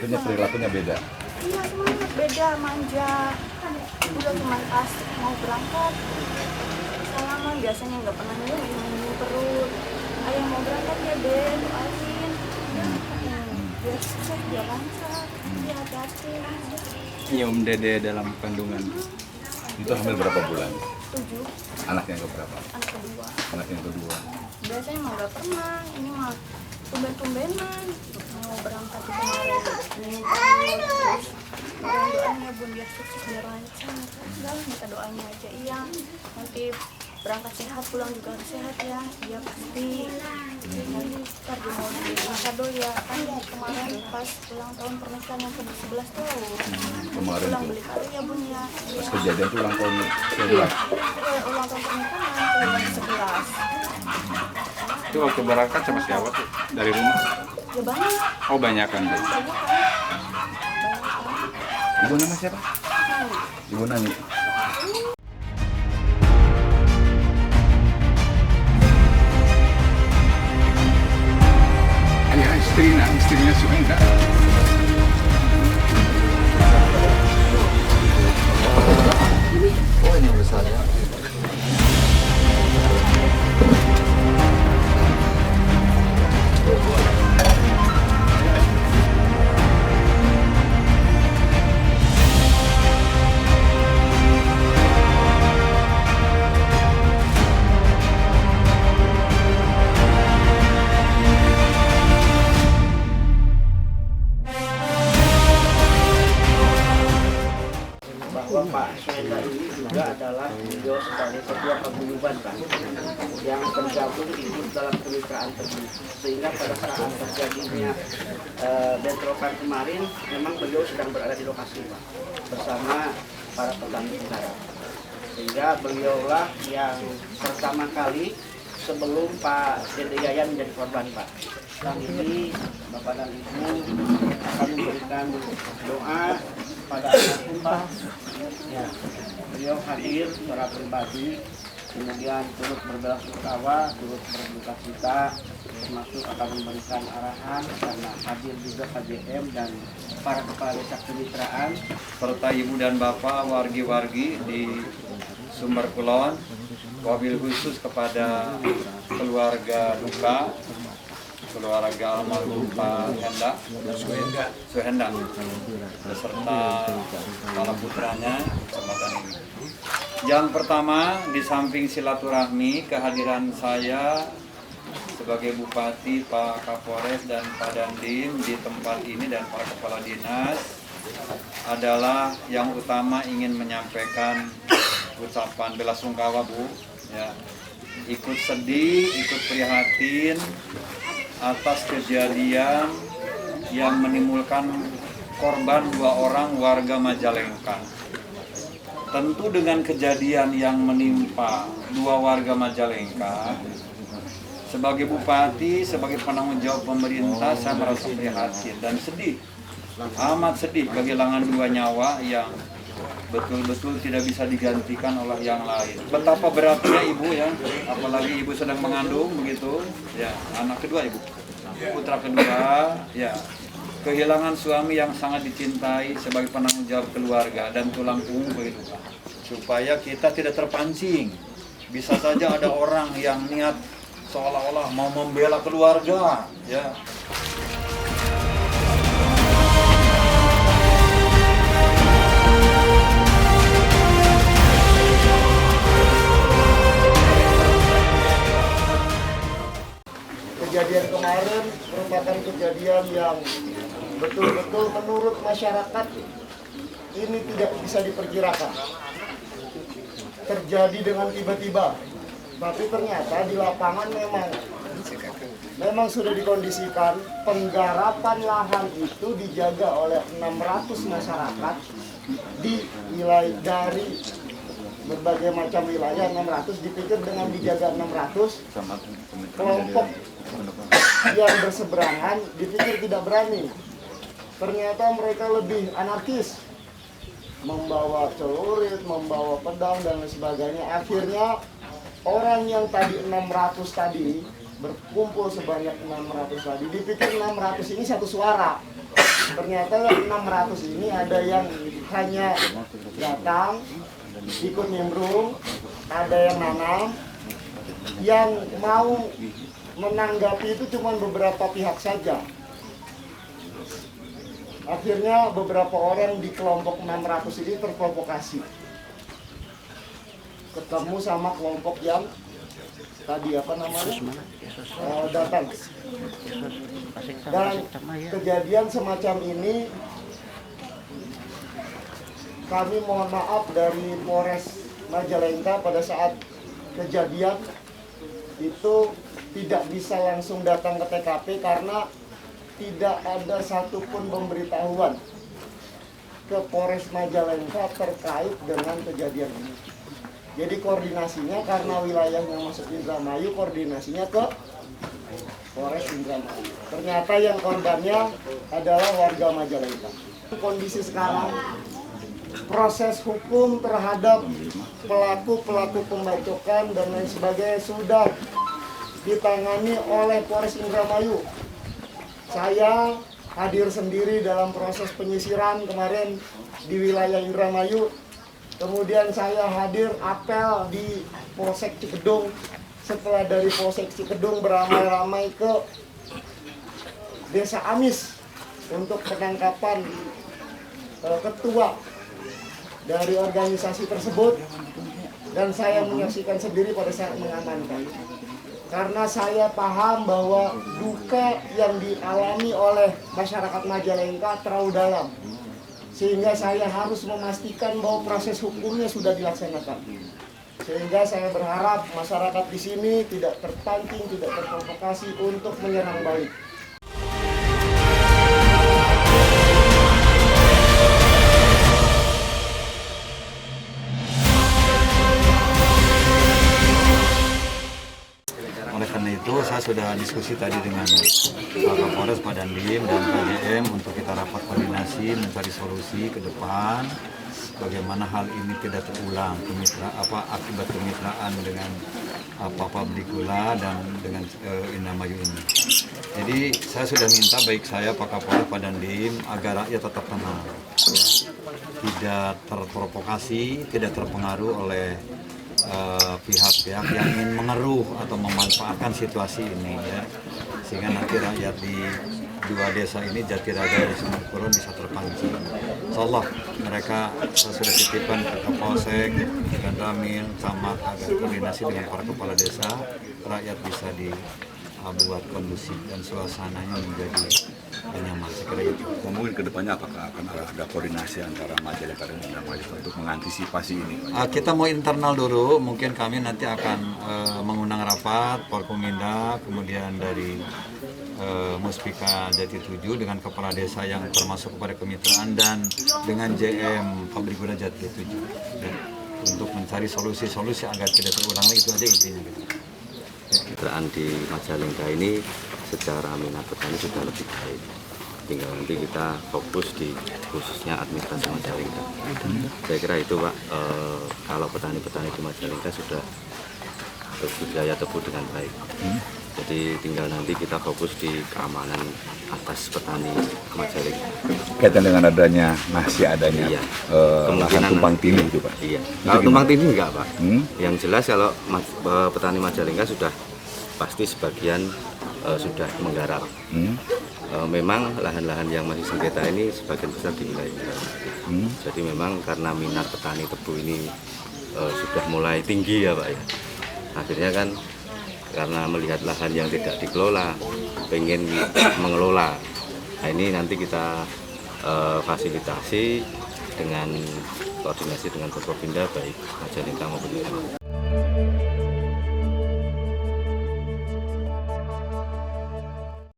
Maksudnya perilakunya beda? Iya, semangat beda, manja. Udah cuma pas mau berangkat, salaman biasanya nggak pernah nyuruh perut. Ayah mau berangkat ya Den, doain. Biar sukses, biar lancar, biar hati-hati. Nyium dede dalam kandungan. Itu hamil berapa bulan? 7, Anak yang keberapa? anak kedua. Anak yang kedua. Biasanya mah nggak pernah, ini mah tumben-tumbenan mau berangkat itu kemarin terus doanya Bun biar sukses biar lancar. Udah minta doanya aja, iya nanti berangkat sehat pulang juga harus sehat ya. Iya pasti nanti ntar dia mau beli kado ya kan kemarin pas ulang tahun pernikahan yang ke-11 tuh Kemarin pulang tuh beli kado ya Bun ya. pas kejadian tuh ulang tahun Iya, ulang tahun pernikahan tuh yang ke-11. Itu waktu berangkat sama siapa tuh? Dari rumah? Ya banyak, Oh banyak kan tuh. banyak kan. Ibu nama siapa? Ibu Nani. Ayah istrinya Suhenda. Oh ini besarnya. Bahwa Pak Suhenda ini juga adalah beliau sebagai ketua paguyuban Pak yang tergabung ikut dalam kemitraan tersebut, sehingga pada saat terjadinya bentrokan kemarin memang beliau sedang berada di lokasi Pak bersama para petani negara, sehingga beliaulah yang pertama kali sebelum Pak Dede Yayan menjadi korban Pak. Setelah ini Bapak dan Ibu akan memberikan doa pada almarhum Pak. Ya, beliau hadir secara pribadi, kemudian turut berbelasungkawa, turut berduka cita, termasuk akan memberikan arahan karena hadir juga KJM dan para kepala desa kemitraan Serta ibu dan bapak wargi-wargi di Sumber Kulon. Wabil khusus kepada keluarga duka, keluarga almarhum Pak Suhenda beserta para putranya kesempatan ini. Yang pertama, di samping silaturahmi, kehadiran saya sebagai Bupati, Pak Kapolres dan Pak Dandim di tempat ini dan para kepala dinas adalah yang utama ingin menyampaikan ucapan belasungkawa Bu, ya, ikut sedih, ikut prihatin atas kejadian yang menimbulkan korban 2 orang warga Majalengka. Tentu dengan kejadian yang menimpa 2 warga Majalengka, sebagai Bupati, sebagai penanggung jawab pemerintah, saya merasa prihatin dan sedih, amat sedih kehilangan 2 nyawa yang betul-betul tidak bisa digantikan oleh yang lain. Betapa beratnya ibu ya, apalagi ibu sedang mengandung begitu, ya anak kedua ibu, putra kedua, ya kehilangan suami yang sangat dicintai sebagai penanggung jawab keluarga dan tulang punggung begitu Pak. Supaya kita tidak terpancing, bisa saja ada orang yang niat seolah-olah mau membela keluarga, ya. kejadian kemarin merupakan kejadian yang betul-betul menurut masyarakat ini tidak bisa diperkirakan. Terjadi dengan tiba-tiba. Tapi ternyata di lapangan memang sudah dikondisikan penggarapan lahan itu dijaga oleh 600 masyarakat di wilayah dari berbagai macam wilayah. 600 dipikir dengan dijaga 600 kelompok yang berseberangan dipikir tidak berani. Ternyata mereka lebih anarkis, membawa celurit, membawa pedang dan lain sebagainya. Akhirnya orang yang tadi 600 tadi berkumpul sebanyak 600 tadi, dipikir 600 ini satu suara. ternyata yang 600 ini ada yang hanya datang, ikut nimbrung, ada yang nanam, yang mau menanggapi itu cuma beberapa pihak saja. Akhirnya beberapa orang di kelompok 600 ini terprovokasi. Ketemu sama kelompok yang tadi apa namanya datang. Dan kejadian semacam ini kami mohon maaf dari Polres Majalengka pada saat kejadian itu tidak bisa langsung datang ke TKP karena tidak ada satupun pemberitahuan ke Polres Majalengka terkait dengan kejadian ini. Jadi koordinasinya karena wilayahnya masuk Indramayu, koordinasinya ke Polres Indramayu. Ternyata yang korbannya adalah warga Majalengka. Kondisi sekarang, proses hukum terhadap pelaku-pelaku pembacokan dan lain sebagainya sudah ditangani oleh Polres Indramayu. Saya hadir sendiri dalam proses penyisiran kemarin di wilayah Indramayu. Kemudian saya hadir apel di Polsek Cikedung. Setelah dari Polsek Cikedung beramai-ramai ke Desa Amis untuk penangkapan ketua dari organisasi tersebut. Dan saya menyaksikan sendiri pada saat mengamankan. Karena saya paham bahwa duka yang dialami oleh masyarakat Majalengka terlalu dalam. Sehingga saya harus memastikan bahwa proses hukumnya sudah dilaksanakan. Sehingga saya berharap masyarakat di sini tidak terpancing, tidak terprovokasi untuk menyerang balik. Oleh karena itu saya sudah diskusi tadi dengan Pak Kapolres, Pak Dandim dan Pak JM untuk kita rapat koordinasi mencari solusi ke depan bagaimana hal ini tidak terulang akibat kemitraan dengan pabrik gula dan dengan Indramayu ini. Jadi saya sudah minta baik saya Pak Kapolres, Pak Dandim agar rakyat tetap tenang, tidak terprovokasi, tidak terpengaruh oleh pihak-pihak yang ingin mengeruh atau memanfaatkan situasi ini ya, sehingga nanti rakyat di dua desa ini Jatiraga dan Sumarkulon bisa terpancing. Insyaallah mereka saya sudah titipkan ke Kapolsek dan Ramil, Camat agar koordinasi dengan para kepala desa, rakyat bisa dibuat kondusif dan suasananya menjadi nyaman. Sekira itu. Mungkin kedepannya apakah akan ada koordinasi antara Majalengka dan Indramayu untuk mengantisipasi ini? Kita mau internal dulu, mungkin kami nanti akan mengundang rapat Porkominda, kemudian dari Muspika Jati 7 dengan kepala desa yang termasuk kepada kemitraan dan dengan JM Pabrik Gula Jati 7 dan untuk mencari solusi-solusi agar tidak terulang lagi, itu aja intinya gitu. Kemitraan di Majalengka ini secara minat petani sudah lebih baik. Tinggal nanti kita fokus di khususnya administrasi Majalengka. Saya kira itu Pak, kalau petani-petani di Majalengka sudah berbudidaya tebu dengan baik. Jadi tinggal nanti kita fokus di keamanan atas petani Majalengka. Kaitan dengan adanya Iya. lahan tumpang tindih itu Pak? Iya. Kalau tumpang tindih enggak Pak. Yang jelas kalau petani Majalengka sudah pasti sebagian sudah menggarap. Memang lahan-lahan yang masih sengketa ini sebagian besar di wilayah Indramayu. Jadi memang karena minat petani tebu ini sudah mulai tinggi ya Pak ya. Akhirnya kan karena melihat lahan yang tidak dikelola, pengen mengelola. Nah ini nanti kita fasilitasi dengan koordinasi dengan Forkopimda baik Majalengka maupun Indramayu.